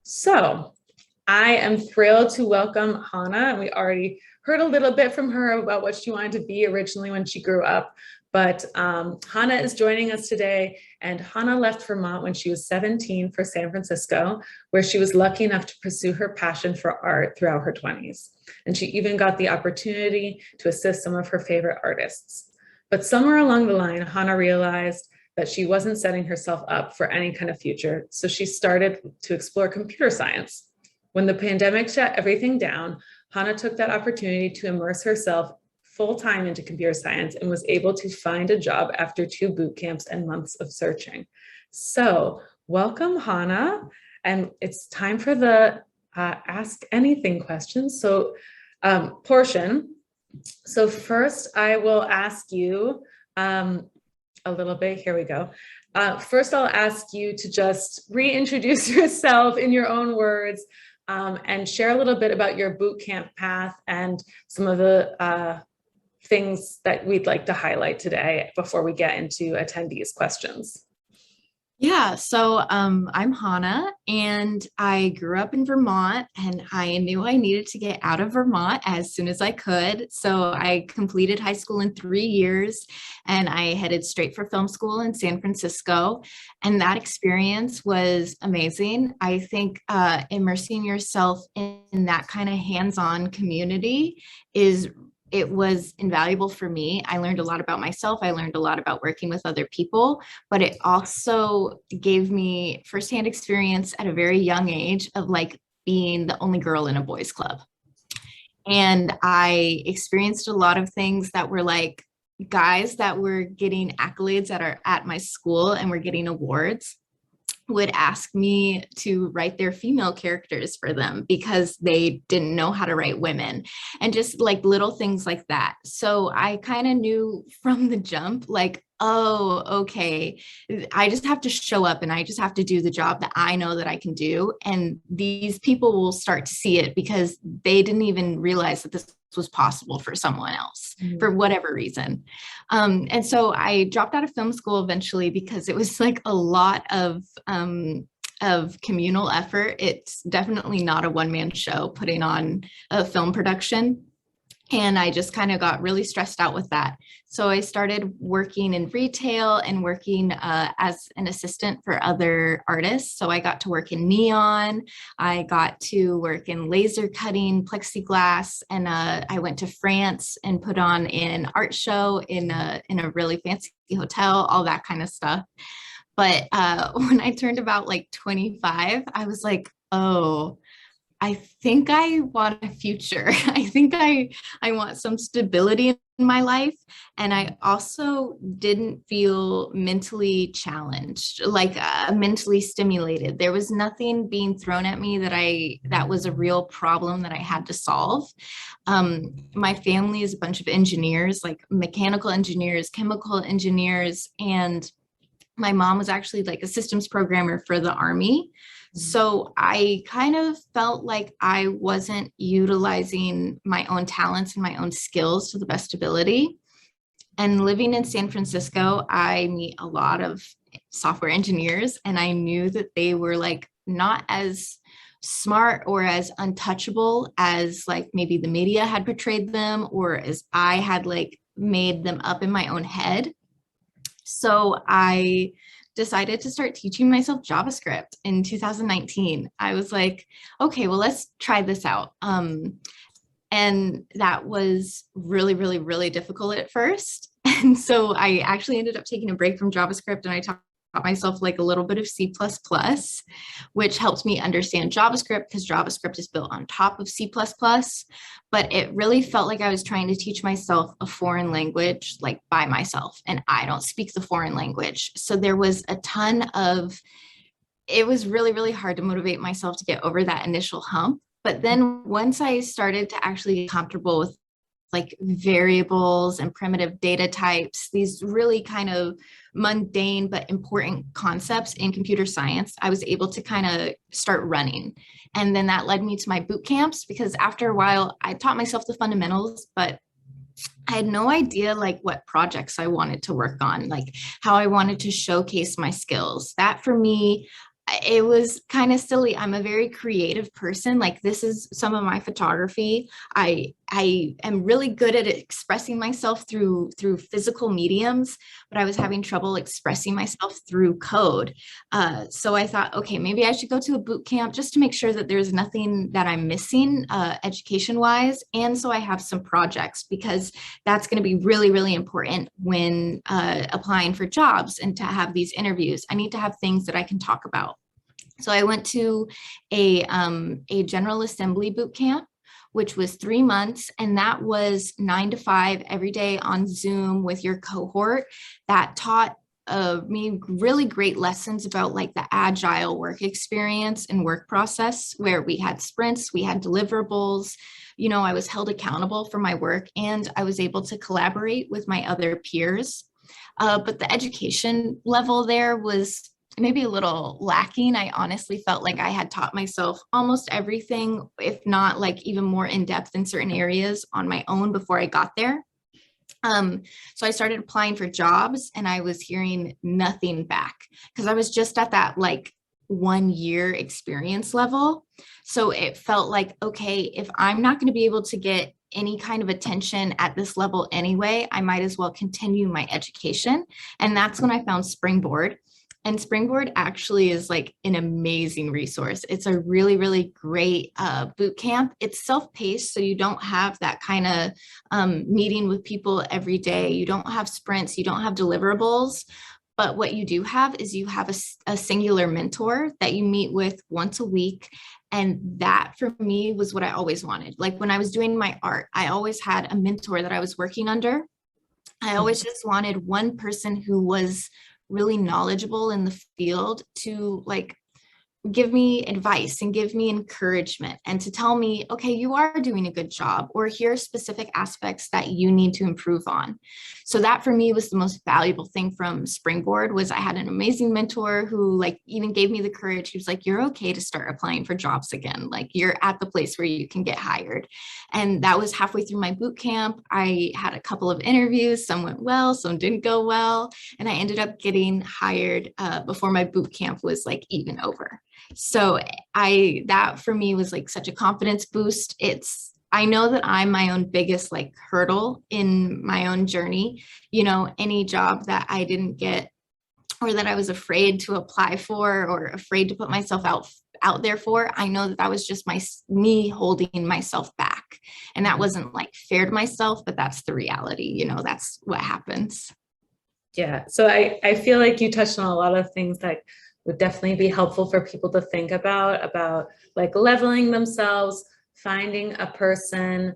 So I am thrilled to welcome Hana, and we already heard a little bit from her about what she wanted to be originally when she grew up. But Hana is joining us today, and Hana left Vermont when she was 17 for San Francisco, where she was lucky enough to pursue her passion for art throughout her 20s. And she even got the opportunity to assist some of her favorite artists. But somewhere along the line, Hana realized that she wasn't setting herself up for any kind of future. So she started to explore computer science. When the pandemic shut everything down, Hana took that opportunity to immerse herself full-time into computer science and was able to find a job after 2 boot camps and months of searching. So welcome, Hana. And it's time for the Ask Anything questions. Portion. So first I will ask you, a little bit. Here we go. First, I'll ask you to just reintroduce yourself in your own words and share a little bit about your boot camp path and some of the things that we'd like to highlight today before we get into attendees' questions. Yeah, so I'm Hana, and I grew up in Vermont, and I knew I needed to get out of Vermont as soon as I could. So I completed high school in 3 years, and I headed straight for film school in San Francisco. And that experience was amazing. I think immersing yourself in that kind of hands-on community it was invaluable for me. I learned a lot about myself. I learned a lot about working with other people, but it also gave me firsthand experience at a very young age of like being the only girl in a boys' club. And I experienced a lot of things that were like guys that were getting accolades at my school and were getting awards would ask me to write their female characters for them because they didn't know how to write women, and just like little things like that. So I kind of knew from the jump, like, oh, okay, I just have to show up and I just have to do the job that I know that I can do. And these people will start to see it because they didn't even realize that this was possible for someone else for whatever reason. And so I dropped out of film school eventually because it was like a lot of communal effort. It's definitely not a one-man show putting on a film production. And I just kind of got really stressed out with that. So I started working in retail and working as an assistant for other artists. So I got to work in neon. I got to work in laser cutting, plexiglass, and I went to France and put on an art show in a really fancy hotel, all that kind of stuff. But when I turned about like 25, I was like, oh, I think I want a future. I think I want some stability in my life. And I also didn't feel mentally challenged, like mentally stimulated. There was nothing being thrown at me that was a real problem that I had to solve. My family is a bunch of engineers, like mechanical engineers, chemical engineers, and my mom was actually like a systems programmer for the Army. So I kind of felt like I wasn't utilizing my own talents and my own skills to the best ability. And living in San Francisco, I meet a lot of software engineers, and I knew that they were like not as smart or as untouchable as like maybe the media had portrayed them, or as I had like made them up in my own head. So I decided to start teaching myself JavaScript in 2019. I was like, okay, well, let's try this out. And that was really, really, really difficult at first. And so I actually ended up taking a break from JavaScript, and I taught myself like a little bit of C++, which helped me understand JavaScript because JavaScript is built on top of C++. But it really felt like I was trying to teach myself a foreign language, like by myself, and I don't speak the foreign language. So there was it was really, really hard to motivate myself to get over that initial hump. But then once I started to actually get comfortable with like variables and primitive data types, these really kind of mundane but important concepts in computer science, I was able to kind of start running. And then that led me to my boot camps, because after a while I taught myself the fundamentals, but I had no idea like what projects I wanted to work on, like how I wanted to showcase my skills. That for me, it was kind of silly. I'm a very creative person. Like, this is some of my photography. I am really good at expressing myself through physical mediums, but I was having trouble expressing myself through code. So I thought, okay, maybe I should go to a boot camp just to make sure that there's nothing that I'm missing education wise. And so I have some projects, because that's going to be really, really important when applying for jobs and to have these interviews. I need to have things that I can talk about. So I went to a General Assembly boot camp, which was 3 months. And that was 9 to 5 every day on Zoom with your cohort. That taught me really great lessons about like the agile work experience and work process, where we had sprints, we had deliverables. You know, I was held accountable for my work, and I was able to collaborate with my other peers. But the education level there was maybe a little lacking. I honestly felt like I had taught myself almost everything, if not like even more in depth in certain areas on my own before I got there. So I started applying for jobs, and I was hearing nothing back, because I was just at that like 1 year experience level. So it felt like, okay, if I'm not going to be able to get any kind of attention at this level anyway, I might as well continue my education. And that's when I found Springboard. And Springboard actually is like an amazing resource. It's a really, really great boot camp. It's self-paced, so you don't have that kind of meeting with people every day. You don't have sprints, you don't have deliverables. But what you do have is you have a singular mentor that you meet with once a week. And that for me was what I always wanted. Like when I was doing my art, I always had a mentor that I was working under. I always just wanted one person who was really knowledgeable in the field to like give me advice and give me encouragement, and to tell me, okay, you are doing a good job, or here are specific aspects that you need to improve on. So that for me was the most valuable thing from Springboard. Was I had an amazing mentor who like even gave me the courage. He was like, you're okay to start applying for jobs again. Like, you're at the place where you can get hired. And that was halfway through my boot camp. I had a couple of interviews. Some went well, some didn't go well. And I ended up getting hired before my boot camp was like even over. So that for me was like such a confidence boost. I know that I'm my own biggest like hurdle in my own journey. You know, any job that I didn't get, or that I was afraid to apply for, or afraid to put myself out there for, I know that was just me holding myself back. And that wasn't like fair to myself, but that's the reality. You know, that's what happens. Yeah. So I feel like you touched on a lot of things that would definitely be helpful for people to think about like leveling themselves, finding a person.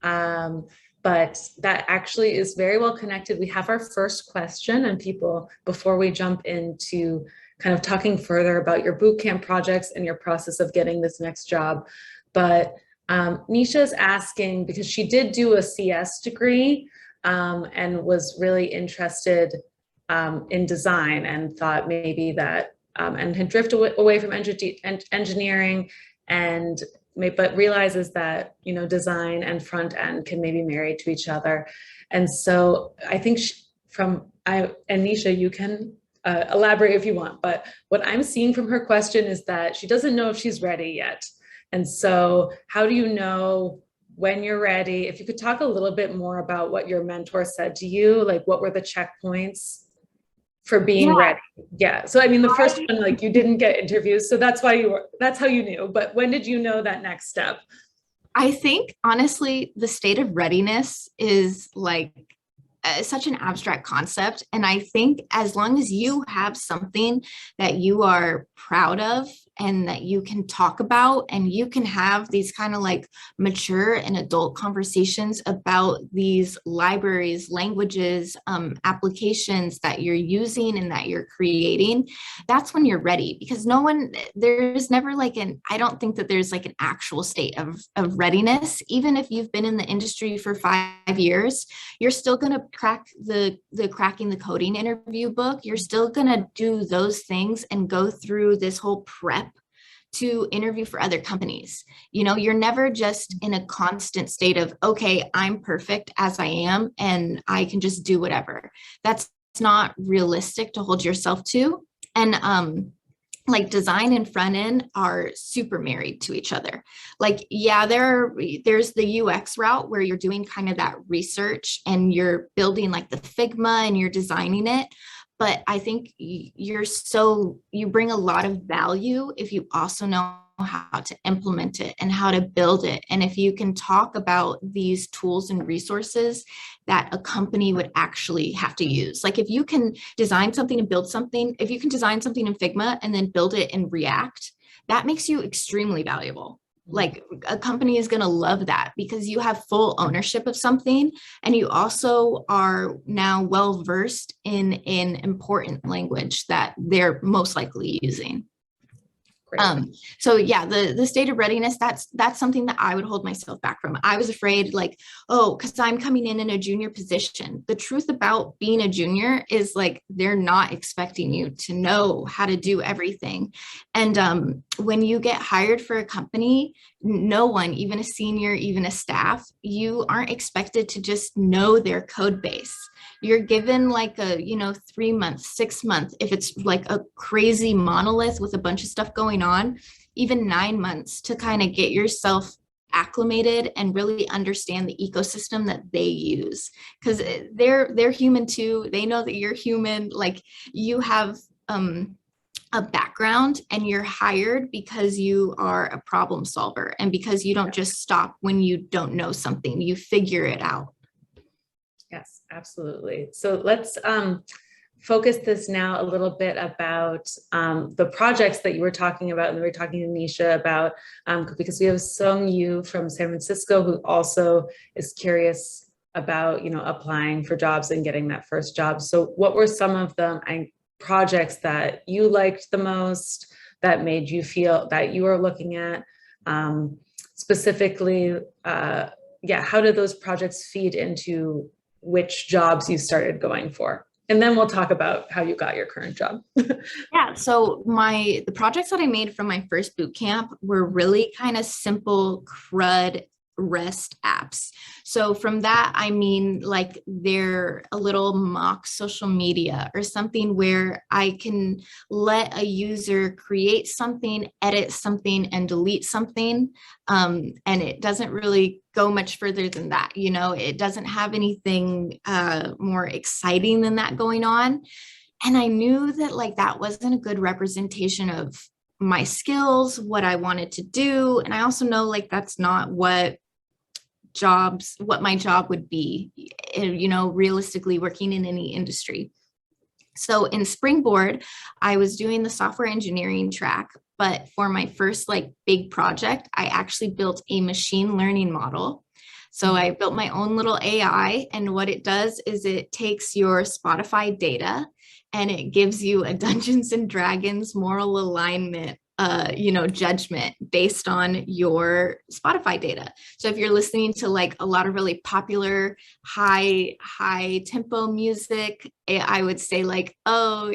But that actually is very well connected. We have our first question, and people, before we jump into kind of talking further about your bootcamp projects and your process of getting this next job. But Nisha is asking, because she did do a CS degree and was really interested in design, and thought maybe that and had drifted away from engineering, but realizes that, you know, design and front end can maybe marry to each other. And so I think and Nisha, you can elaborate if you want, but what I'm seeing from her question is that she doesn't know if she's ready yet. And so how do you know when you're ready? If you could talk a little bit more about what your mentor said to you, like what were the checkpoints for being ready? Yeah. So I mean, the first one, like you didn't get interviews, so that's how you knew. But when did you know that next step? I think honestly, the state of readiness is like such an abstract concept. And I think as long as you have something that you are proud of and that you can talk about, and you can have these kind of like mature and adult conversations about these libraries, languages, applications that you're using and that you're creating, that's when you're ready. Because there's never like I don't think that there's like an actual state of readiness. Even if you've been in the industry for 5 years, you're still going to crack the cracking the coding interview book. You're still going to do those things and go through this whole prep to interview for other companies. You know, you're never just in a constant state of, okay, I'm perfect as I am and I can just do whatever. That's not realistic to hold yourself to. And like design and front end are super married to each other. Like, yeah, there's the UX route where you're doing kind of that research and you're building like the Figma and you're designing it. But I think you bring a lot of value if you also know how to implement it and how to build it. And if you can talk about these tools and resources that a company would actually have to use. Like if you can design something and build something, if you can design something in Figma and then build it in React, that makes you extremely valuable. Like a company is going to love that because you have full ownership of something and you also are now well versed in an important language that they're most likely using. So yeah, the state of readiness, that's something that I would hold myself back from. I was afraid like, oh, because I'm coming in a junior position. The truth about being a junior is like, they're not expecting you to know how to do everything. And when you get hired for a company, no one, even a senior, even a staff, you aren't expected to just know their code base. You're given like a, 3 months, 6 months, if it's like a crazy monolith with a bunch of stuff going on, even 9 months to kind of get yourself acclimated and really understand the ecosystem that they use. Because they're human too. They know that you're human. Like you have a background and you're hired because you are a problem solver and because you don't just stop when you don't know something, you figure it out. Yes, absolutely. So let's focus this now a little bit about the projects that you were talking about, and we were talking to Nisha about, because we have Sung Yu from San Francisco, who also is curious about, applying for jobs and getting that first job. So what were some of the projects that you liked the most, that made you feel that you were looking at specifically? How did those projects feed into which jobs you started going for? And then we'll talk about how you got your current job. Yeah, so the projects that I made from my first boot camp were really kind of simple CRUD REST apps. So from that, I mean, like they're a little mock social media or something where I can let a user create something, edit something, and delete something. And it doesn't really go much further than that. It doesn't have anything more exciting than that going on. And I knew that like that wasn't a good representation of my skills, what I wanted to do. And I also know like that's not what my job would be, realistically working in any industry. So in Springboard, I was doing the software engineering track, but for my first like big project, I actually built a machine learning model. So I built my own little AI, and what it does is it takes your Spotify data and it gives you a Dungeons and Dragons moral alignment judgment based on your Spotify data. So if you're listening to like a lot of really popular high tempo music, I would say like, oh,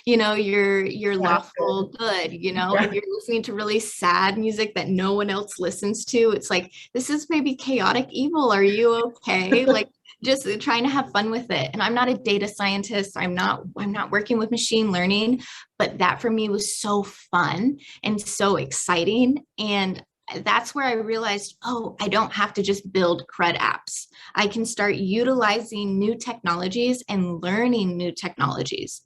you're lawful good. If you're listening to really sad music that no one else listens to, it's like, this is maybe chaotic evil. Are you okay? Like just trying to have fun with it. And I'm not a data scientist. I'm not working with machine learning, but that for me was so fun and so exciting. And that's where I realized, oh, I don't have to just build CRUD apps. I can start utilizing new technologies and learning new technologies.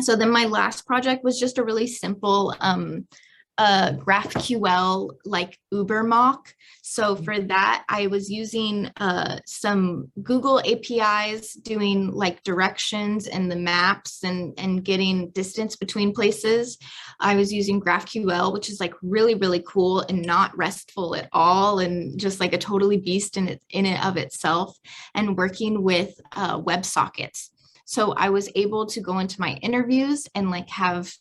So then my last project was just a really simple GraphQL like Uber mock. So for that, I was using some Google APIs, doing like directions and the maps and getting distance between places. I was using GraphQL, which is like really, really cool and not RESTful at all, and just like a totally beast in it of itself, and working with WebSockets. So I was able to go into my interviews and like have,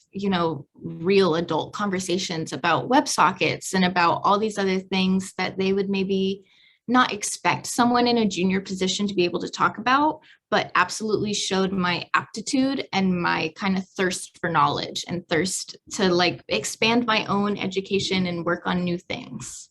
real adult conversations about WebSockets and about all these other things that they would maybe not expect someone in a junior position to be able to talk about, but absolutely showed my aptitude and my kind of thirst for knowledge and thirst to like expand my own education and work on new things.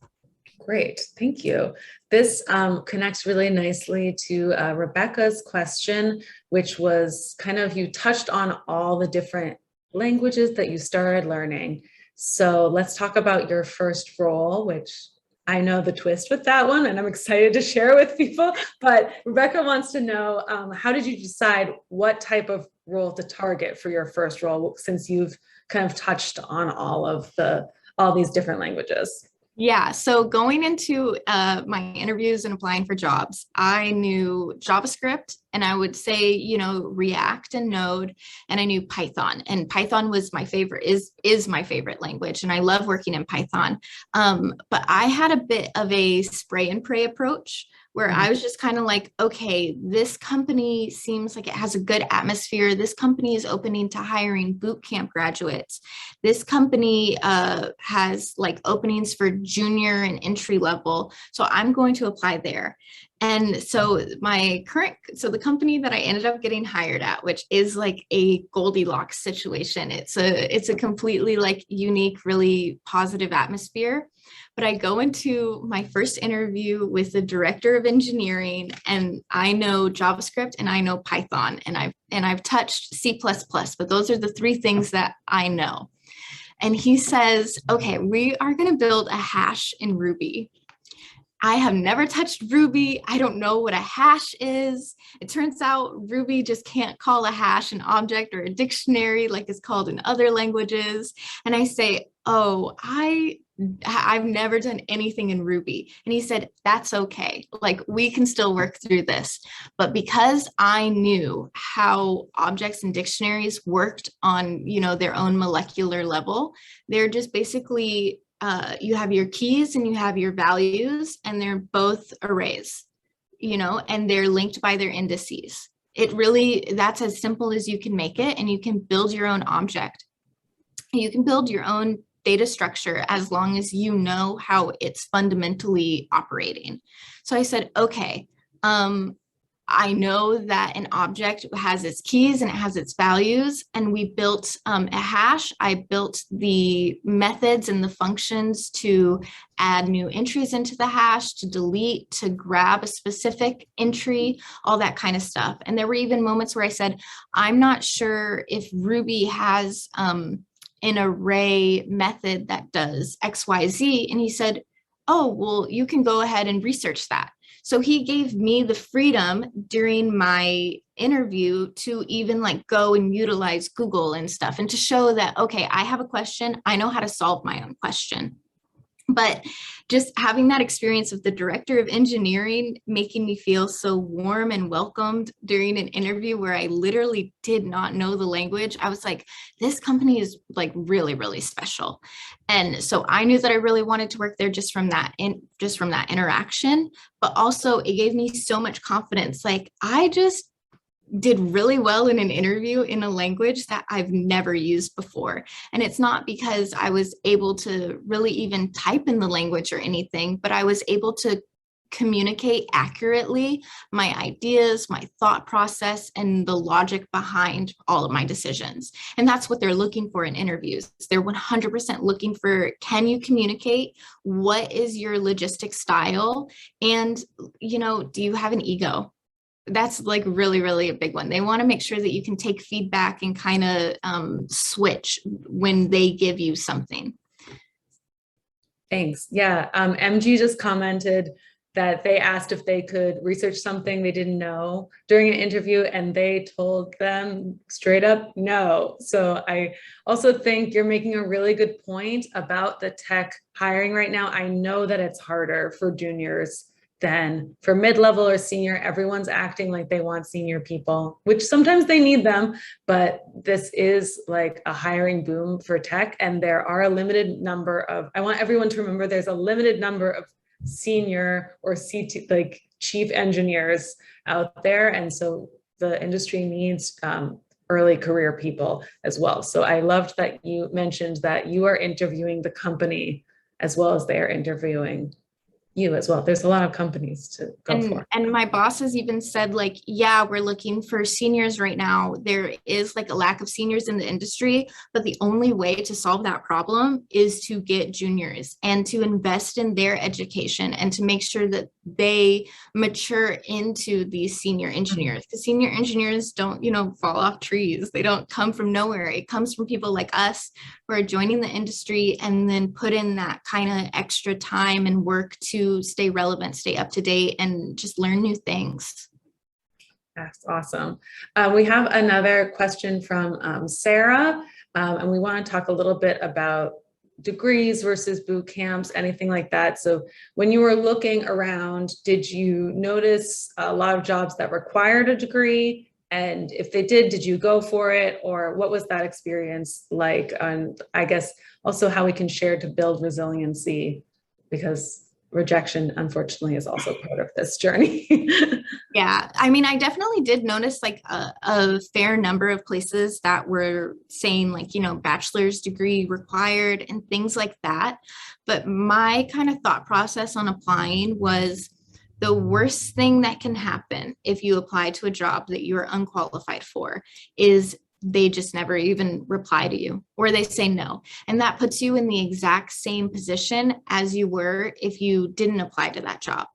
Great, thank you. This connects really nicely to Rebecca's question, which was kind of, you touched on all the different languages that you started learning. So let's talk about your first role, which I know the twist with that one, and I'm excited to share with people. But Rebecca wants to know, how did you decide what type of role to target for your first role, since you've kind of touched on all these different languages? Yeah, so going into my interviews and applying for jobs, I knew JavaScript and I would say, React and Node, and I knew Python. And Python was my favorite, is my favorite language, and I love working in Python. But I had a bit of a spray and pray approach where I was just kind of like, okay, this company seems like it has a good atmosphere. This company is opening to hiring bootcamp graduates. This company has like openings for junior and entry level. So I'm going to apply there. And so the company that I ended up getting hired at, which is like a Goldilocks situation, it's a completely like unique, really positive atmosphere. But I go into my first interview with the director of engineering, and I know JavaScript and I know Python, and I've touched C++, but those are the three things that I know. And he says, okay, we are going to build a hash in Ruby. I have never touched Ruby. I don't know what a hash is. It turns out Ruby just can't call a hash an object or a dictionary like it's called in other languages. And I say, oh, I've never done anything in Ruby. And he said, that's okay. Like, we can still work through this. But because I knew how objects and dictionaries worked on, their own molecular level, they're just basically, you have your keys and you have your values, and they're both arrays, and they're linked by their indices. That's as simple as you can make it. And you can build your own object. You can build your own data structure as long as you know how it's fundamentally operating. So I said, okay, I know that an object has its keys and it has its values, and we built a hash. I built the methods and the functions to add new entries into the hash, to delete, to grab a specific entry, all that kind of stuff. And there were even moments where I said, I'm not sure if Ruby has an array method that does XYZ. And he said, oh, well, you can go ahead and research that. So he gave me the freedom during my interview to even like go and utilize Google and stuff, and to show that, okay, I have a question, I know how to solve my own question. But just having that experience with the director of engineering making me feel so warm and welcomed during an interview where I literally did not know the language, I was like, this company is like really, really special. And so I knew that I really wanted to work there just from that interaction. But also it gave me so much confidence. Like, I just did really well in an interview in a language that I've never used before. And it's not because I was able to really even type in the language or anything, but I was able to communicate accurately my ideas, my thought process, and the logic behind all of my decisions. And that's what they're looking for in interviews. They're 100% looking for, can you communicate? What is your logistic style? And, do you have an ego? That's like really, really a big one. They want to make sure that you can take feedback and kind of switch when they give you something. Thanks. Yeah. MG just commented that they asked if they could research something they didn't know during an interview, and they told them straight up no. So I also think you're making a really good point about the tech hiring right now. I know that it's harder for juniors than for mid-level or senior. Everyone's acting like they want senior people, which sometimes they need them, but this is like a hiring boom for tech. And there are a limited number of, I want everyone to remember, there's a limited number of senior or CT, like chief engineers out there. And so the industry needs early career people as well. So I loved that you mentioned that you are interviewing the company as well as they are interviewing you as well. There's a lot of companies to go for. And my boss has even said, like, yeah, we're looking for seniors right now. There is like a lack of seniors in the industry, but the only way to solve that problem is to get juniors and to invest in their education and to make sure that they mature into these senior engineers. Because senior engineers don't, fall off trees. They don't come from nowhere. It comes from people like us who are joining the industry and then put in that kind of extra time and work to stay relevant, stay up to date, and just learn new things. That's awesome. We have another question from Sarah, and we want to talk a little bit about degrees versus boot camps, anything like that. So when you were looking around, did you notice a lot of jobs that required a degree? And if they did you go for it? Or what was that experience like? And I guess also how we can share to build resiliency, because rejection, unfortunately, is also part of this journey. Yeah, I mean, I definitely did notice like a fair number of places that were saying like, bachelor's degree required and things like that. But my kind of thought process on applying was the worst thing that can happen if you apply to a job that you're unqualified for is they just never even reply to you, or they say no. And that puts you in the exact same position as you were if you didn't apply to that job.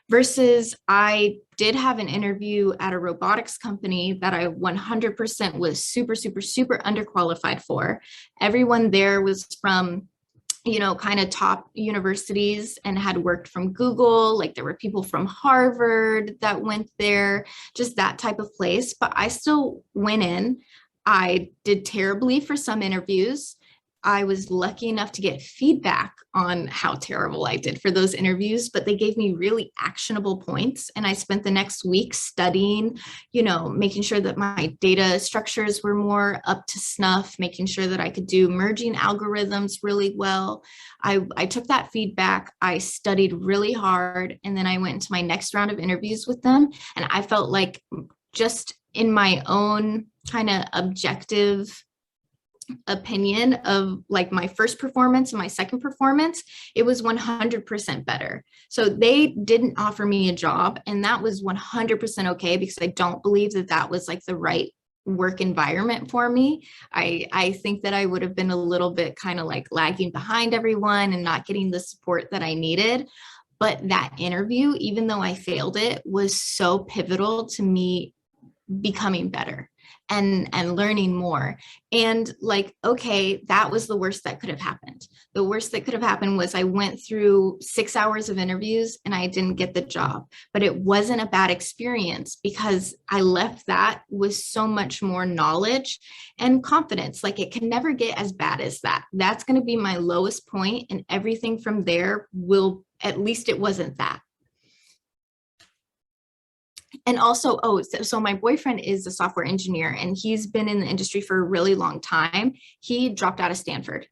Versus I did have an interview at a robotics company that I 100% was super, super, super underqualified for. Everyone there was from kind of top universities and had worked from Google. Like there were people from Harvard that went there, just that type of place. But I still went in. I did terribly for some interviews. I was lucky enough to get feedback on how terrible I did for those interviews, but they gave me really actionable points. And I spent the next week studying, making sure that my data structures were more up to snuff, making sure that I could do merging algorithms really well. I took that feedback, I studied really hard, and then I went into my next round of interviews with them. And I felt like just in my own kind of objective opinion of like my first performance and my second performance, it was 100% better. So they didn't offer me a job, and that was 100% okay, because I don't believe that that was like the right work environment for me. I think that I would have been a little bit kind of like lagging behind everyone and not getting the support that I needed. But that interview, even though I failed it, was so pivotal to me becoming better and learning more. And like, okay, that was the worst that could have happened. The worst that could have happened was I went through 6 hours of interviews and I didn't get the job, but it wasn't a bad experience because I left that with so much more knowledge and confidence. Like it can never get as bad as that. That's going to be my lowest point, and everything from there will, at least it wasn't that. And also, so my boyfriend is a software engineer and he's been in the industry for a really long time. He dropped out of Stanford.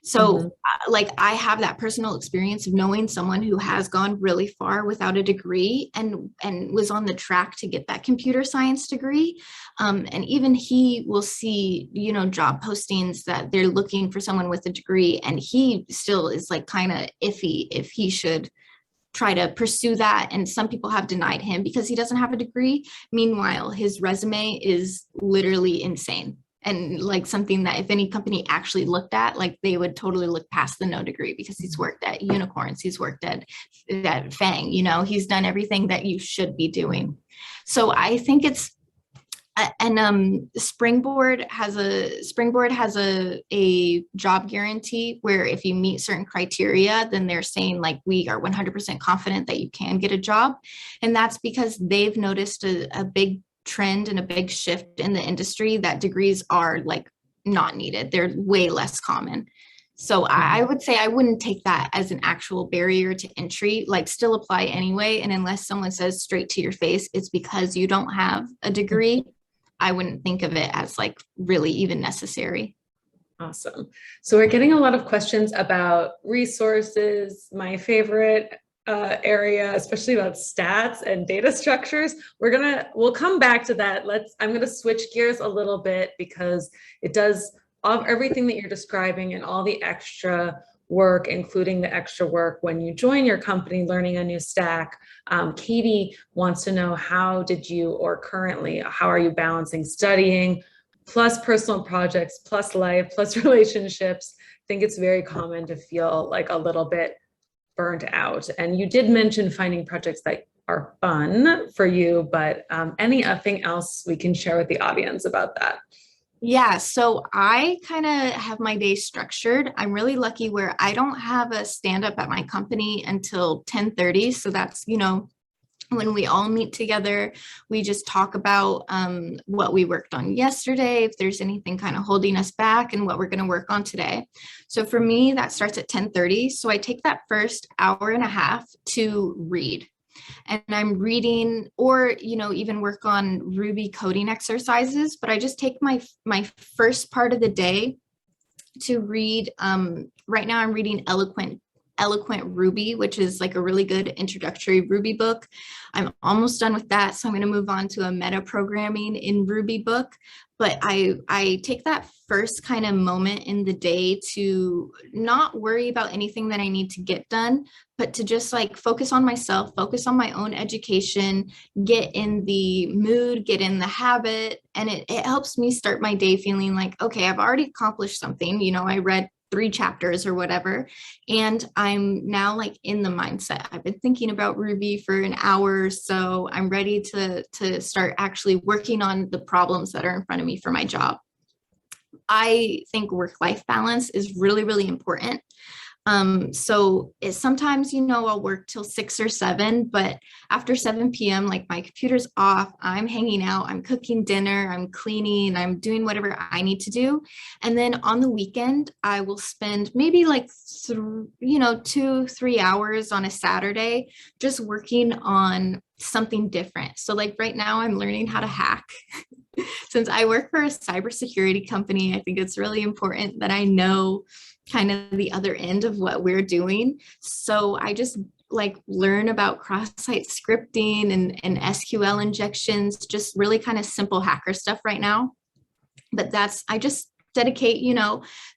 So like I have that personal experience of knowing someone who has gone really far without a degree and was on the track to get that computer science degree. And even he will see, job postings that they're looking for someone with a degree, and he still is like kind of iffy if he should try to pursue that. And some people have denied him because he doesn't have a degree. Meanwhile, his resume is literally insane. And like something that if any company actually looked at, like they would totally look past the no degree, because he's worked at unicorns, he's worked at FANG, he's done everything that you should be doing. So I think it's, and Springboard has a job guarantee where if you meet certain criteria, then they're saying like, we are 100% confident that you can get a job. And that's because they've noticed a big trend and a big shift in the industry that degrees are like not needed. They're way less common. So I would say I wouldn't take that as an actual barrier to entry, like still apply anyway. And unless someone says straight to your face, it's because you don't have a degree, I wouldn't think of it as like really even necessary. Awesome. So we're getting a lot of questions about resources, my favorite area, especially about stats and data structures. We'll come back to that. I'm going to switch gears a little bit, because it does, of everything that you're describing and all the extra work, including the extra work when you join your company, learning a new stack. Katie wants to know, how did you, or currently, how are you balancing studying plus personal projects, plus life, plus relationships? I think it's very common to feel like a little bit burnt out. And you did mention finding projects that are fun for you, but anything else we can share with the audience about that? Yeah, so I kind of have my day structured. I'm really lucky where I don't have a stand up at my company until 10:30. So that's, when we all meet together, we just talk about what we worked on yesterday, if there's anything kind of holding us back, and what we're going to work on today. So for me, that starts at 10:30. So I take that first hour and a half to read. And I'm reading, or even work on Ruby coding exercises, but I just take my first part of the day to read. Right now I'm reading Eloquent Ruby, which is like a really good introductory Ruby book. I'm almost done with that, so I'm going to move on to a meta programming in Ruby book. But I take that first kind of moment in the day to not worry about anything that I need to get done, but to just like focus on myself, focus on my own education, get in the mood, get in the habit. And it helps me start my day feeling like, okay, I've already accomplished something. I read 3 chapters or whatever, and I'm now like in the mindset. I've been thinking about Ruby for an hour, so I'm ready to start actually working on the problems that are in front of me for my job. I think work-life balance is really, really important. So sometimes, I'll work till 6 or 7, but after 7 p.m., like my computer's off, I'm hanging out, I'm cooking dinner, I'm cleaning, I'm doing whatever I need to do. And then on the weekend, I will spend maybe like, 2-3 hours on a Saturday, just working on something different. So like right now I'm learning how to hack. Since I work for a cybersecurity company, I think it's really important that I know kind of the other end of what we're doing. So I just like learn about cross-site scripting and SQL injections, just really kind of simple hacker stuff right now. But I just dedicate,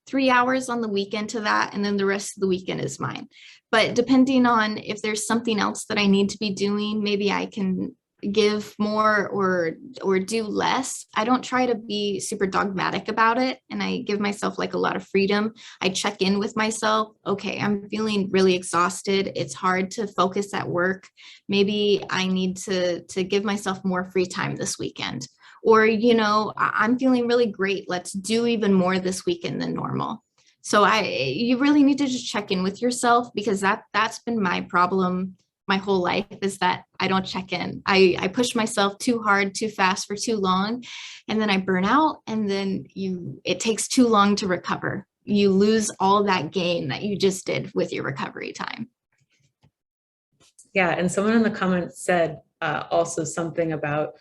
3 hours on the weekend to that. And then the rest of the weekend is mine. But depending on if there's something else that I need to be doing, maybe I can give more or do less. I don't try to be super dogmatic about it, and I give myself like a lot of freedom. I check in with myself. Okay, I'm feeling really exhausted. It's hard to focus at work. Maybe I need to give myself more free time this weekend. Or, I'm feeling really great. Let's do even more this weekend than normal. So you really need to just check in with yourself, because that's been my problem my whole life, is that I don't check in. I push myself too hard, too fast for too long, and then I burn out, and then it takes too long to recover. You lose all that gain that you just did with your recovery time. Yeah, and someone in the comments said also something about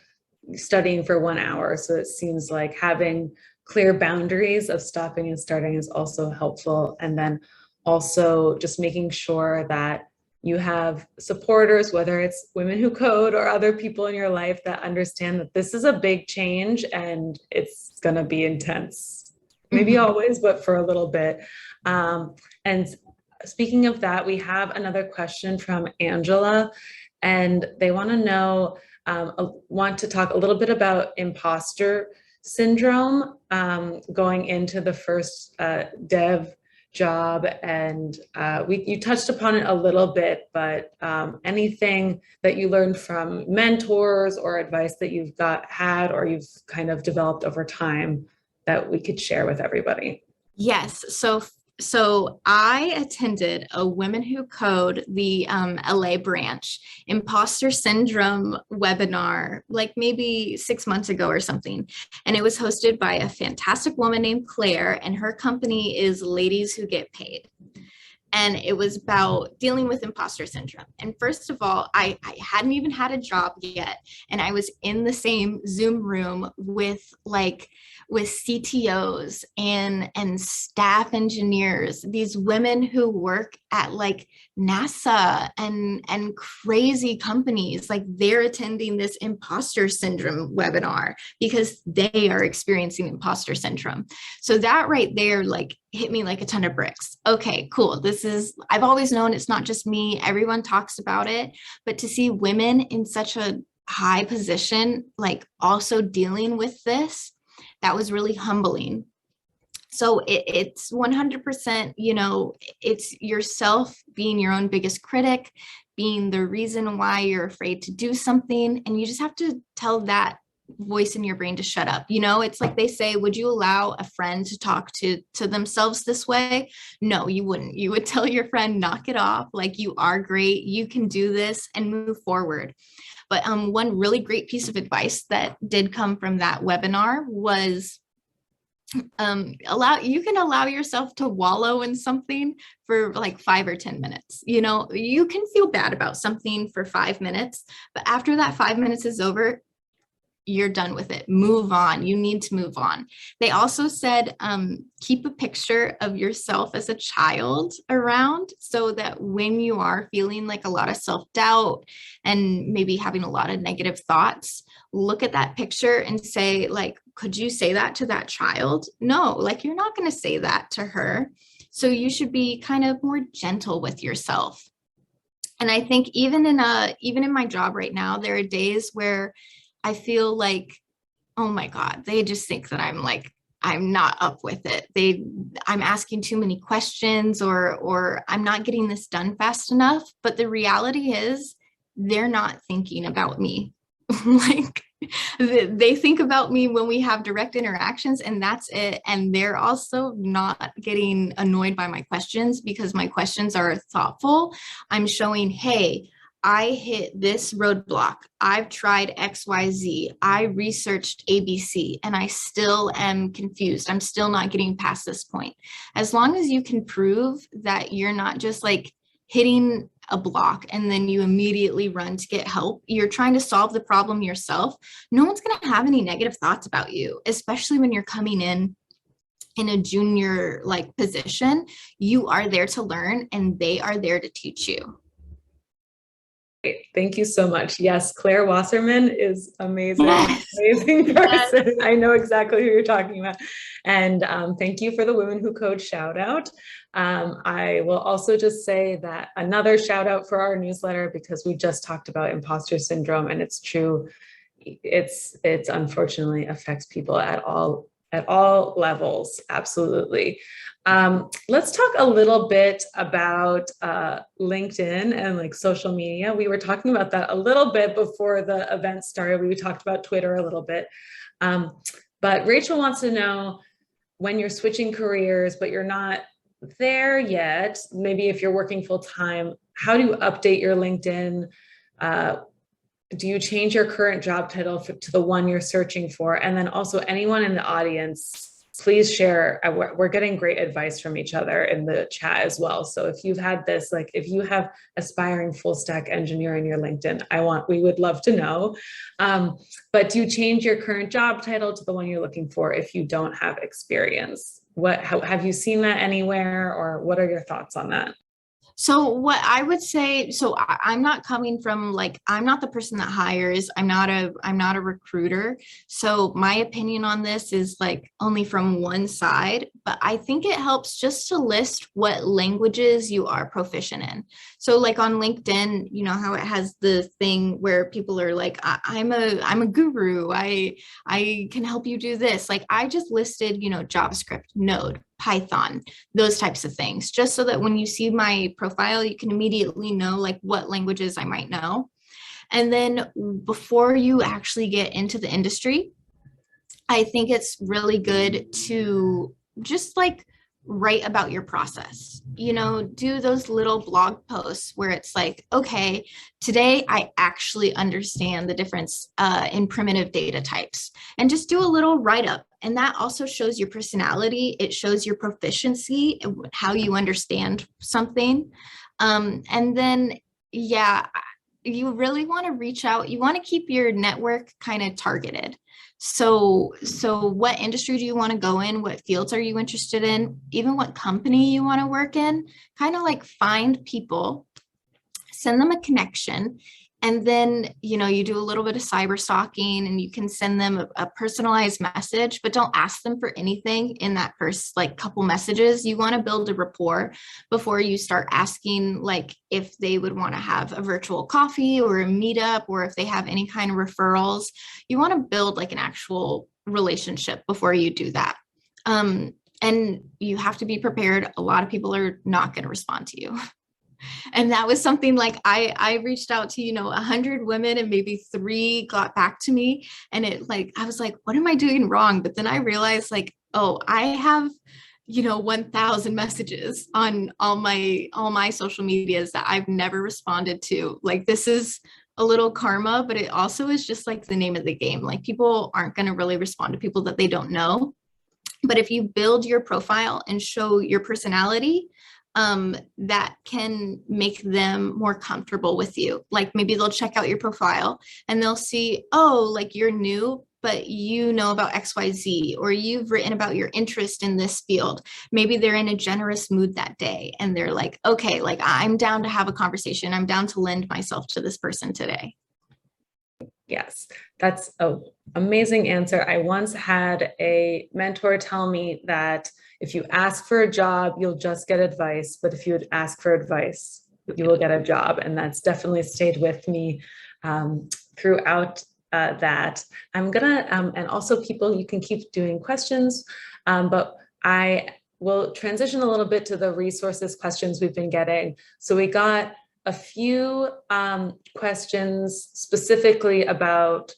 studying for 1 hour. So it seems like having clear boundaries of stopping and starting is also helpful. And then also just making sure that you have supporters, whether it's women who code or other people in your life, that understand that this is a big change and it's going to be intense. Maybe always, but for a little bit. And speaking of that, we have another question from Angela, and they want to know, want to talk a little bit about imposter syndrome going into the first dev job. And you touched upon it a little bit, but anything that you learned from mentors or advice that you've had or you've kind of developed over time that we could share with everybody? Yes. So I attended a Women Who Code, the LA branch, Imposter Syndrome webinar, like maybe 6 months ago or something. And it was hosted by a fantastic woman named Claire, and her company is Ladies Who Get Paid. And it was about dealing with imposter syndrome. And first of all, I hadn't even had a job yet. And I was in the same Zoom room with CTOs and staff engineers, these women who work at like NASA and crazy companies. Like, they're attending this imposter syndrome webinar because they are experiencing imposter syndrome. So that right there, like, hit me like a ton of bricks. Okay, cool. I've always known it's not just me. Everyone talks about it, but to see women in such a high position, like also dealing with this, that was really humbling. So it's 100%, it's yourself being your own biggest critic, being the reason why you're afraid to do something. And you just have to tell that voice in your brain to shut up. It's like they say, would you allow a friend to talk to themselves this way? No, you wouldn't. You would tell your friend, knock it off. Like, you are great. You can do this, and move forward. But one really great piece of advice that did come from that webinar was, you can allow yourself to wallow in something for like 5 or 10 minutes. You can feel bad about something for 5 minutes, but after that 5 minutes is over, you're done with it. Move on. You need to move on. They also said, keep a picture of yourself as a child around, so that when you are feeling like a lot of self-doubt and maybe having a lot of negative thoughts, look at that picture and say, like, could you say that to that child? No, like, you're not going to say that to her. So you should be kind of more gentle with yourself. And I think even in my job right now, there are days where I feel like, oh my God, they just think that I'm not up with it. I'm asking too many questions, or I'm not getting this done fast enough. But the reality is, they're not thinking about me. Like, they think about me when we have direct interactions, and that's it. And they're also not getting annoyed by my questions, because my questions are thoughtful. I'm showing, hey, I hit this roadblock. I've tried XYZ. I researched ABC, and I still am confused. I'm still not getting past this point. As long as you can prove that you're not just like hitting a block and then you immediately run to get help, you're trying to solve the problem yourself, no one's going to have any negative thoughts about you, especially when you're coming in a junior like position. You are there to learn, and they are there to teach you. Thank you so much. Yes, Claire Wasserman is amazing, Yes. amazing person. Yes. I know exactly who you're talking about. And thank you for the Women Who Code shout out. I will also just say that another shout out for our newsletter, because we just talked about imposter syndrome, and it's true. It's unfortunately affects people at all levels. Absolutely. Let's talk a little bit about LinkedIn and like social media. We were talking about that a little bit before the event started. We talked about Twitter a little bit. But Rachel wants to know, when you're switching careers, but you're not there yet, maybe if you're working full time, how do you update your LinkedIn? Do you change your current job title to the one you're searching for? And then also, anyone in the audience, please share. We're getting great advice from each other in the chat as well. So if you've had this, like if you have aspiring full stack engineer in your LinkedIn, we would love to know. But do you change your current job title to the one you're looking for if you don't have experience? Have you seen that anywhere, or what are your thoughts on that? So what I would say, I'm not coming from like, I'm not the person that hires. I'm not a recruiter. So my opinion on this is like only from one side, but I think it helps just to list what languages you are proficient in. So like on LinkedIn, you know how it has the thing where people are like, I'm a guru. I can help you do this. Like I just listed, JavaScript, Node, Python, those types of things, just so that when you see my profile, you can immediately know like what languages I might know. And then before you actually get into the industry, I think it's really good to just like write about your process, do those little blog posts where it's like, okay, today I actually understand the difference in primitive data types, and just do a little write-up. And that also shows your personality. It shows your proficiency, how you understand something. And then, yeah, you really want to reach out. You want to keep your network kind of targeted. So what industry do you want to go in? What fields are you interested in? Even what company you want to work in? Kind of like find people, send them a connection, And then, you do a little bit of cyber stalking and you can send them a personalized message, but don't ask them for anything in that first like couple messages. You want to build a rapport before you start asking like if they would want to have a virtual coffee or a meetup, or if they have any kind of referrals. You want to build like an actual relationship before you do that. And you have to be prepared. A lot of people are not going to respond to you. And that was something like I reached out to, 100 women and maybe 3 got back to me. And I was like, what am I doing wrong? But then I realized like, oh, I have, 1,000 messages on all my social medias that I've never responded to. Like, this is a little karma, but it also is just like the name of the game. Like, people aren't going to really respond to people that they don't know. But if you build your profile and show your personality, that can make them more comfortable with you. Like maybe they'll check out your profile and they'll see, oh, like you're new, but you know about XYZ, or you've written about your interest in this field. Maybe they're in a generous mood that day and they're like, okay, like I'm down to have a conversation. I'm down to lend myself to this person today. Yes, that's an amazing answer. I once had a mentor tell me that if you ask for a job, you'll just get advice. But if you would ask for advice, you will get a job. And that's definitely stayed with me throughout that. I'm gonna, and also people, you can keep doing questions, but I will transition a little bit to the resources questions we've been getting. So we got a few questions specifically about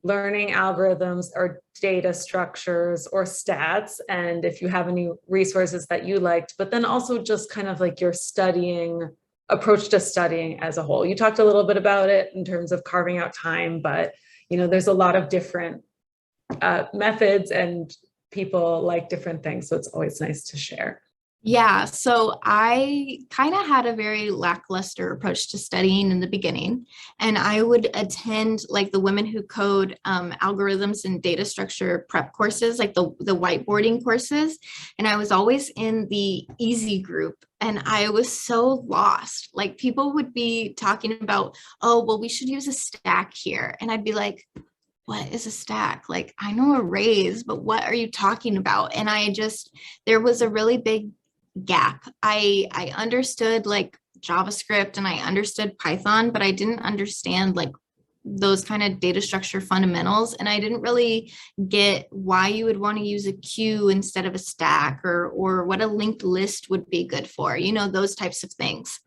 learning algorithms or data structures or stats, and if you have any resources that you liked, but then also just kind of like your studying approach to studying as a whole. You talked a little bit about it in terms of carving out time, but there's a lot of different methods and people like different things, so it's always nice to share. Yeah, so I kind of had a very lackluster approach to studying in the beginning, and I would attend like the Women Who Code algorithms and data structure prep courses, like the whiteboarding courses, and I was always in the easy group, and I was so lost. Like people would be talking about, oh, well, we should use a stack here, and I'd be like, what is a stack? Like, I know arrays, but what are you talking about? And there was a really big gap. I understood like JavaScript and I understood Python, but I didn't understand like those kind of data structure fundamentals. And I didn't really get why you would want to use a queue instead of a stack, or what a linked list would be good for, those types of things.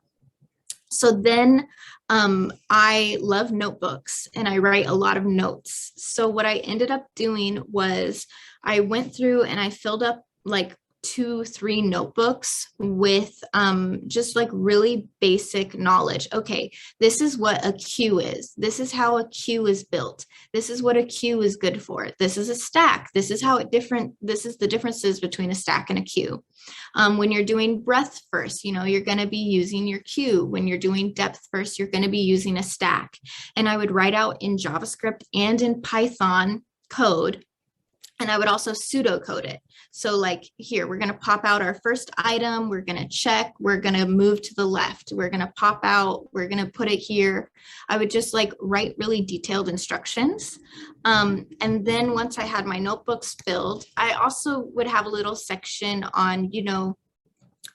So then I love notebooks and I write a lot of notes. So what I ended up doing was I went through and I filled up like 2-3 notebooks with just like really basic knowledge. Okay, this is what a queue is. This is how a queue is built. This is what a queue is good for. This is a stack. This is this is the differences between a stack and a queue. When you're doing breadth first, you're going to be using your queue. When you're doing depth first, you're going to be using a stack. And I would write out in JavaScript and in Python code. And I would also pseudocode it. So like here, we're going to pop out our first item. We're going to check. We're going to move to the left. We're going to pop out. We're going to put it here. I would just like write really detailed instructions. And then once I had my notebooks filled, I also would have a little section on,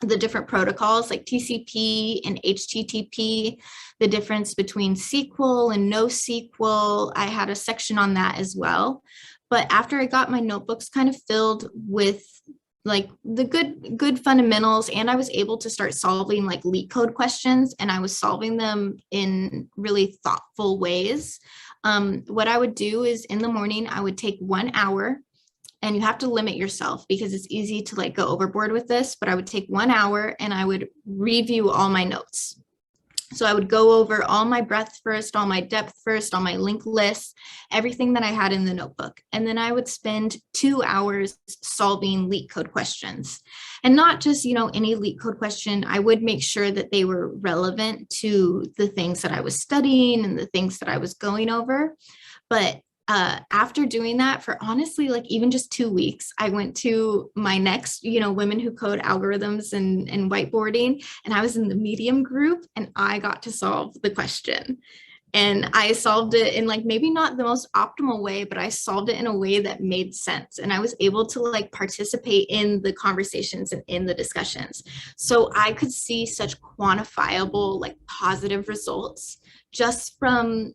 the different protocols like TCP and HTTP, the difference between SQL and NoSQL. I had a section on that as well. But after I got my notebooks kind of filled with like the good fundamentals, and I was able to start solving like leak code questions, and I was solving them in really thoughtful ways. What I would do is in the morning, I would take 1 hour, and you have to limit yourself because it's easy to like go overboard with this, but I would take 1 hour and I would review all my notes. So I would go over all my breadth first, all my depth first, all my linked lists, everything that I had in the notebook. And then I would spend 2 hours solving leak code questions. And not just, any leak code question. I would make sure that they were relevant to the things that I was studying and the things that I was going over. But after doing that for honestly, like even just 2 weeks, I went to my next, Women Who Code algorithms and whiteboarding, and I was in the medium group and I got to solve the question. And I solved it in like maybe not the most optimal way, but I solved it in a way that made sense. And I was able to like participate in the conversations and in the discussions. So I could see such quantifiable, like positive results just from,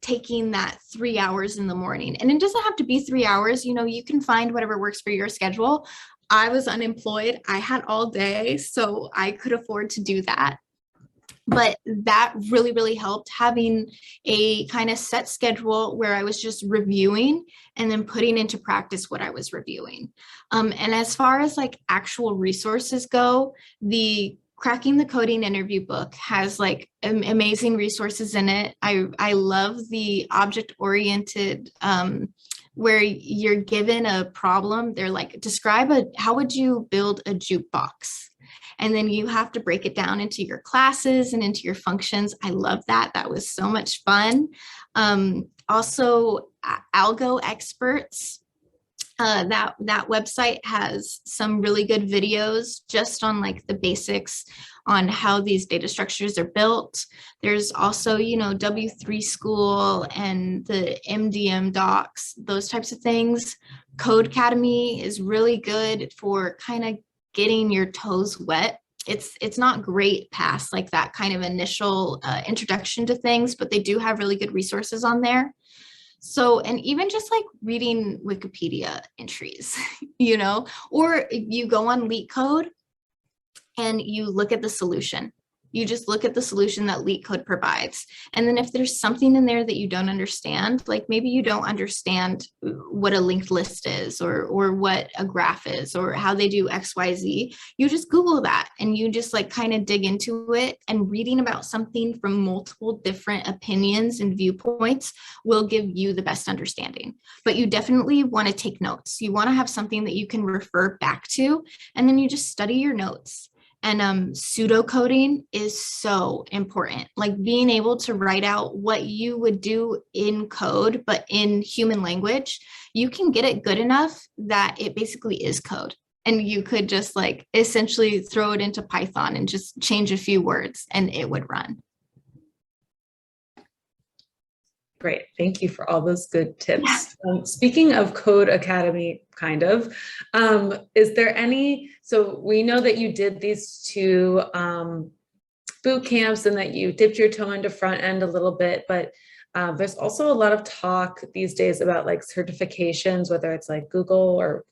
taking that 3 hours in the morning. And it doesn't have to be 3 hours, you can find whatever works for your schedule. I was unemployed. I had all day, so I could afford to do that. But that really, really helped, having a kind of set schedule where I was just reviewing and then putting into practice what I was reviewing. And as far as like actual resources go, the Cracking the Coding interview book has like amazing resources in it. I love the object-oriented, where you're given a problem. They're like, how would you build a jukebox? And then you have to break it down into your classes and into your functions. I love that. That was so much fun. Also, Algo Experts. That website has some really good videos just on like the basics on how these data structures are built. There's also, W3 School and the MDM docs, those types of things. Codecademy is really good for kind of getting your toes wet. It's not great past like that kind of initial introduction to things, but they do have really good resources on there. So, and even just like reading Wikipedia entries, or you go on LeetCode and you look at the solution. You just look at the solution that LeetCode provides. And then if there's something in there that you don't understand, like maybe you don't understand what a linked list is or what a graph is or how they do XYZ, you just Google that and you just like kind of dig into it, and reading about something from multiple different opinions and viewpoints will give you the best understanding. But you definitely want to take notes. You want to have something that you can refer back to, and then you just study your notes. And pseudocoding is so important, like being able to write out what you would do in code, but in human language. You can get it good enough that it basically is code. And you could just like essentially throw it into Python and just change a few words and it would run. Great. Thank you for all those good tips. Speaking of Code Academy, is there any, so we know that you did these two boot camps and that you dipped your toe into front end a little bit, but there's also a lot of talk these days about like certifications, whether it's like Google or,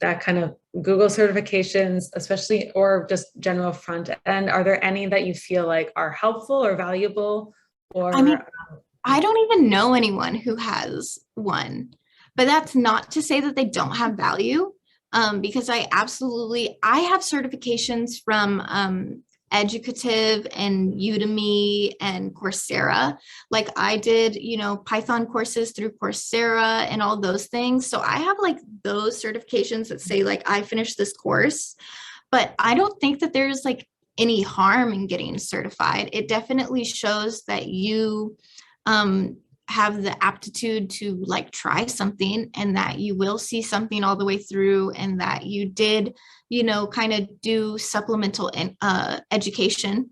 that kind of Google certifications, especially, or just general front end. Are there any that you feel like are helpful or valuable? Or I don't even know anyone who has one, but that's not to say that they don't have value, because I have certifications from Educative and Udemy and Coursera. Like I did, Python courses through Coursera and all those things. So I have like those certifications that say like I finished this course, but I don't think that there's like any harm in getting certified. It definitely shows that you have the aptitude to like try something, and that you will see something all the way through, and that you did, kind of do supplemental education.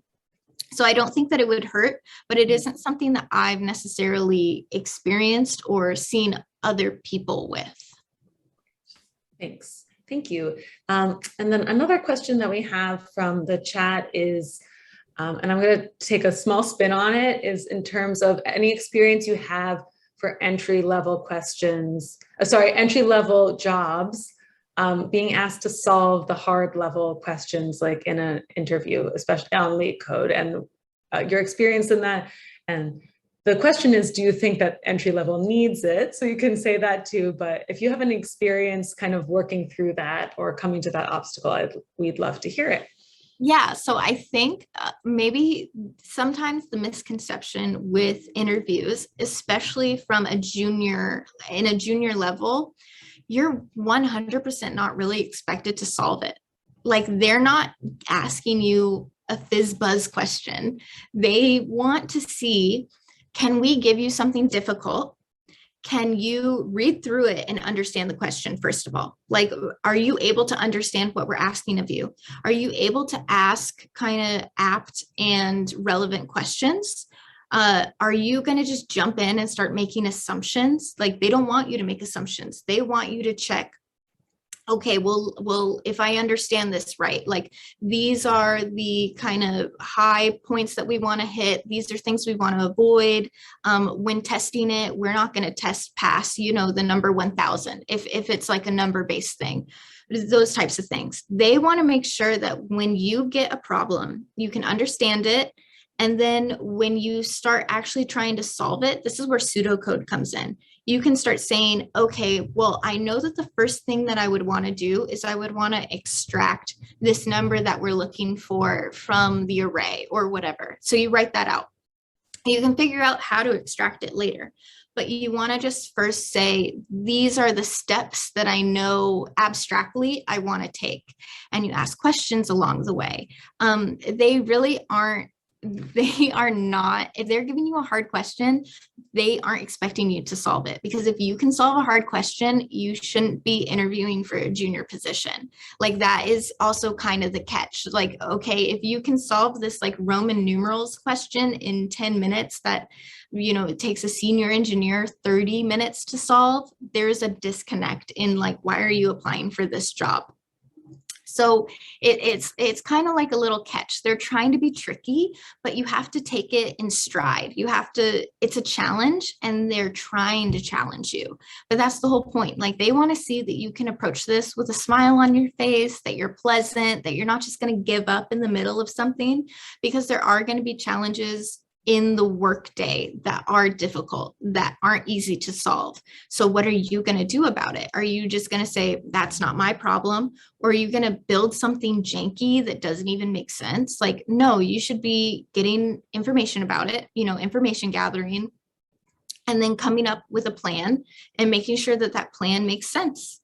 So I don't think that it would hurt, but it isn't something that I've necessarily experienced or seen other people with. Thanks. Thank you. And then another question that we have from the chat is, and I'm going to take a small spin on it, is in terms of any experience you have for entry-level jobs, being asked to solve the hard level questions like in an interview, especially on LeetCode, and your experience in that. And the question is, do you think that entry-level needs it? So you can say that too, but if you have any experience kind of working through that or coming to that obstacle, we'd love to hear it. Yeah, so I think maybe sometimes the misconception with interviews, especially from a junior level, you're 100% not really expected to solve it. Like they're not asking you a fizz buzz question. They want to see, can we give you something difficult? Can you read through it and understand the question, first of all? Like, are you able to understand what we're asking of you? Are you able to ask kind of apt and relevant questions? Are you going to just jump in and start making assumptions? Like, they don't want you to make assumptions. They want you to check, okay, well, if I understand this right, like these are the kind of high points that we want to hit. These are things we want to avoid. When testing it, we're not going to test past, the number 1,000. If it's like a number-based thing, those types of things. They want to make sure that when you get a problem, you can understand it. And then when you start actually trying to solve it, this is where pseudocode comes in. You can start saying, okay, well, I know that the first thing that I would want to do is I would want to extract this number that we're looking for from the array or whatever. So you write that out. You can figure out how to extract it later. But you want to just first say, these are the steps that I know abstractly I want to take. And you ask questions along the way. They really aren't. They are not, if they're giving you a hard question, they aren't expecting you to solve it. Because if you can solve a hard question, you shouldn't be interviewing for a junior position. Like, that is also kind of the catch. Like, okay, if you can solve this like Roman numerals question in 10 minutes that, it takes a senior engineer 30 minutes to solve, there's a disconnect in like, why are you applying for this job? So it's kind of like a little catch. They're trying to be tricky, but you have to take it in stride. It's a challenge, and they're trying to challenge you. But that's the whole point. Like, they want to see that you can approach this with a smile on your face, that you're pleasant, that you're not just going to give up in the middle of something, because there are going to be challenges in the workday that are difficult, that aren't easy to solve. So what are you going to do about it? Are you just going to say, that's not my problem? Or are you going to build something janky that doesn't even make sense? Like, no, you should be getting information about it, information gathering, and then coming up with a plan and making sure that that plan makes sense.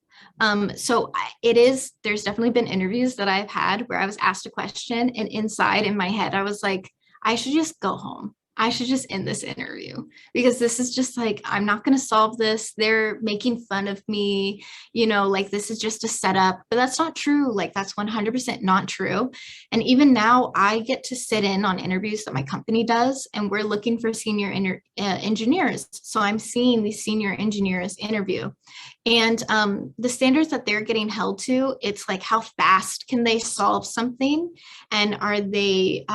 So there's definitely been interviews that I've had where I was asked a question, and inside in my head, I was like, I should just go home. I should just end this interview, because this is just like, I'm not going to solve this. They're making fun of me, like, this is just a setup. But that's not true. Like, that's 100% not true. And even now, I get to sit in on interviews that my company does, and we're looking for senior engineers. So I'm seeing these senior engineers interview. And the standards that they're getting held to, it's like, how fast can they solve something? And are they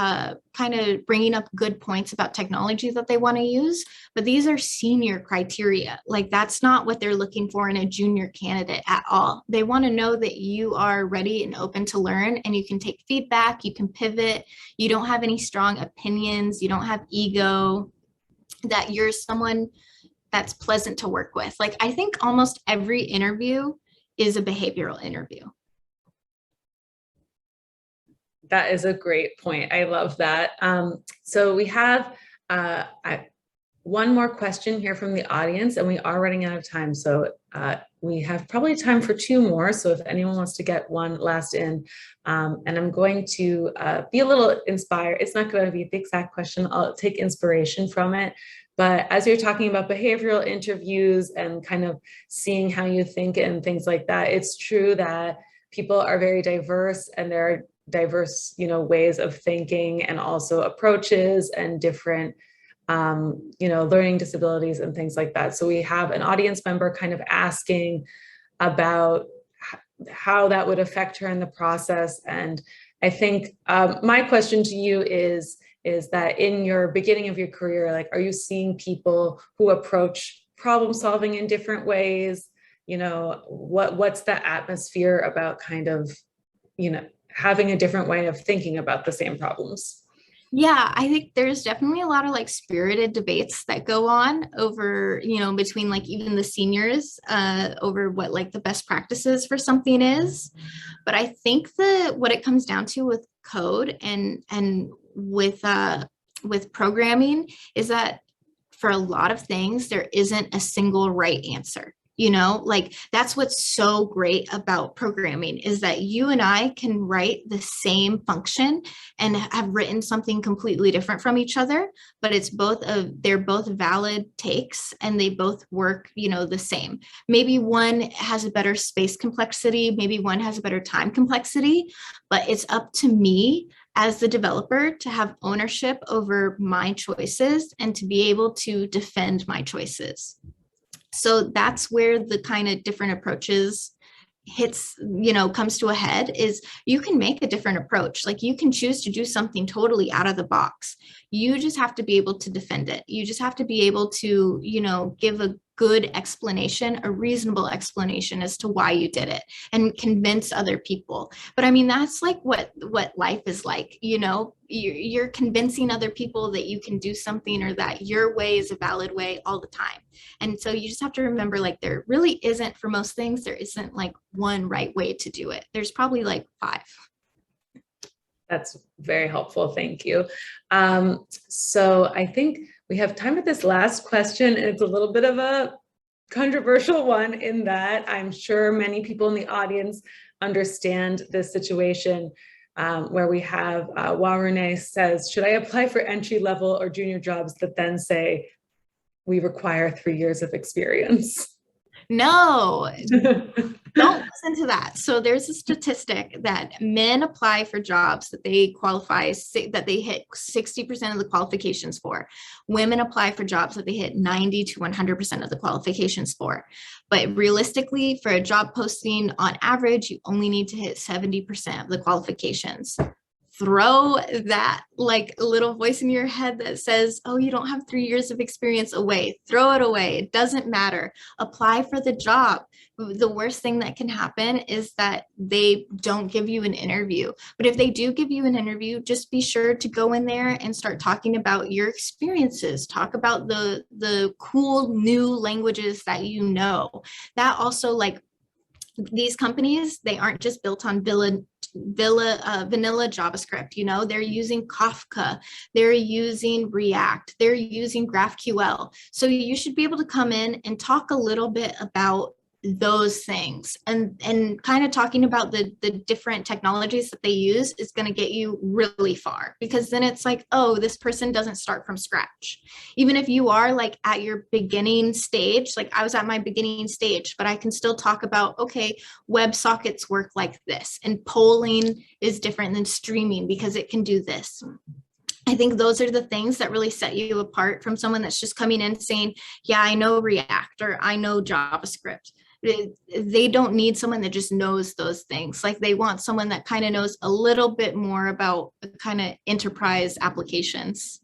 kind of bringing up good points about technology that they want to use? But these are senior criteria. Like, that's not what they're looking for in a junior candidate at all. They want to know that you are ready and open to learn, and you can take feedback, you can pivot, you don't have any strong opinions, you don't have ego, that you're someone that's pleasant to work with. Like, I think almost every interview is a behavioral interview. That is a great point. I love that. So we have one more question here from the audience, and we are running out of time. So we have probably time for two more. So if anyone wants to get one last in, and I'm going to be a little inspired. It's not going to be the exact question. I'll take inspiration from it. But as you're talking about behavioral interviews and kind of seeing how you think and things like that, it's true that people are very diverse, and there are diverse, ways of thinking, and also approaches, and different, learning disabilities and things like that. So we have an audience member kind of asking about how that would affect her in the process. And I think my question to you is that in your beginning of your career, like, are you seeing people who approach problem solving in different ways? What's the atmosphere about kind of, having a different way of thinking about the same problems? Yeah, I think there's definitely a lot of like spirited debates that go on over, between like even the seniors over what like the best practices for something is. But I think what it comes down to with code and with programming is that for a lot of things, there isn't a single right answer. Like, that's what's so great about programming, is that you and I can write the same function and have written something completely different from each other, but they're both valid takes, and they both work, the same. Maybe one has a better space complexity, maybe one has a better time complexity, but it's up to me as the developer to have ownership over my choices and to be able to defend my choices. So that's where the kind of different approaches comes to a head. Is you can make a different approach. Like you can choose to do something totally out of the box. You just have to be able to defend it. You just have to be able to, give a good explanation, a reasonable explanation as to why you did it and convince other people. But I mean, that's like what life is like, you're convincing other people that you can do something or that your way is a valid way all the time. And so you just have to remember, like, there really isn't, for most things, there isn't like one right way to do it. There's probably like 5. That's very helpful. Thank you. So I think we have time for this last question. And it's a little bit of a controversial one in that I'm sure many people in the audience understand this situation where we have, while Renee says, should I apply for entry level or junior jobs that then say, we require 3 years of experience? No, don't listen to that. So there's a statistic that men apply for jobs that they qualify, that they hit 60% of the qualifications for. Women apply for jobs that they hit 90 to 100% of the qualifications for. But realistically, for a job posting, on average, you only need to hit 70% of the qualifications. Throw that like little voice in your head that says, oh, you don't have 3 years of experience, away. Throw it away. It doesn't matter. Apply for the job. The worst thing that can happen is that they don't give you an interview. But if they do give you an interview, just be sure to go in there and start talking about your experiences. Talk about the cool new languages that you know. That also, like, these companies, they aren't just built on vanilla JavaScript, they're using Kafka, they're using React, they're using GraphQL. So you should be able to come in and talk a little bit about those things, and kind of talking about the different technologies that they use is going to get you really far, because then it's like, oh, this person doesn't start from scratch. Even if you are like at your beginning stage, like I was at my beginning stage, but I can still talk about, okay, WebSockets work like this, and polling is different than streaming because it can do this. I think those are the things that really set you apart from someone that's just coming in saying, yeah, I know React or I know JavaScript. They don't need someone that just knows those things. Like, they want someone that kind of knows a little bit more about kind of enterprise applications.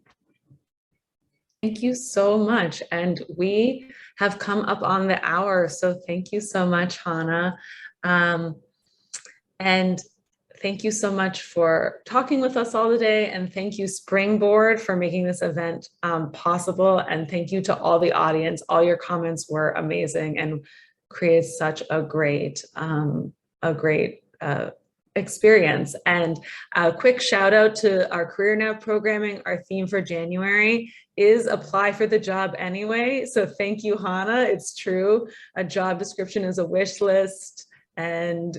Thank you so much. And we have come up on the hour. So thank you so much, Hana. And thank you so much for talking with us all today. And thank you, Springboard, for making this event possible. And thank you to all the audience. All your comments were amazing and created such a great experience. And a quick shout out to our Career Now programming. Our theme for January is apply for the job anyway. So thank you, Hana. It's true. A job description is a wish list. And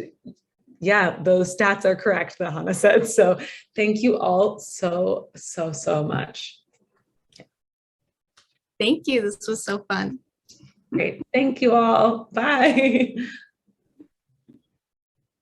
yeah, those stats are correct that Hana said. So thank you all so much. Thank you. This was so fun. Great. Thank you all. Bye.